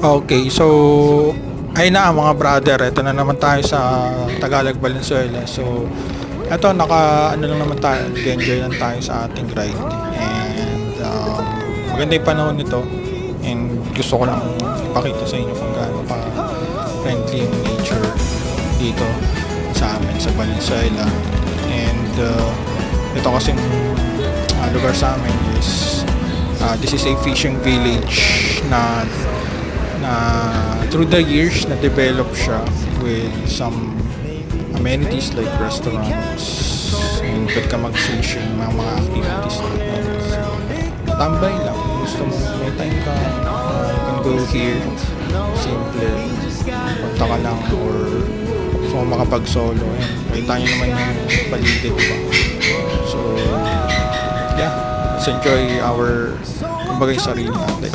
Okay, so ayun na mga brother, eto na naman tayo sa Tagalog, Valenzuela. So eto ano lang naman tayo, enjoy lang tayo sa ating ride. And maganda yung panahon nito. And gusto ko lang ipakita sa inyo kung gaano ka friendly yung nature dito sa amin sa Valenzuela. And ito kasing lugar sa amin is this is a fishing village na through the years na develop siya with some amenities like restaurants and pwede ka mag-fishing mga activities like that. So, tambay lang gusto mo may time ka, you can go here, simple punta ka lang, or gusto mo makapag-solo, kita nyo naman yung paligid, diba? So yeah, let's enjoy our kumbaga yung sarili natin.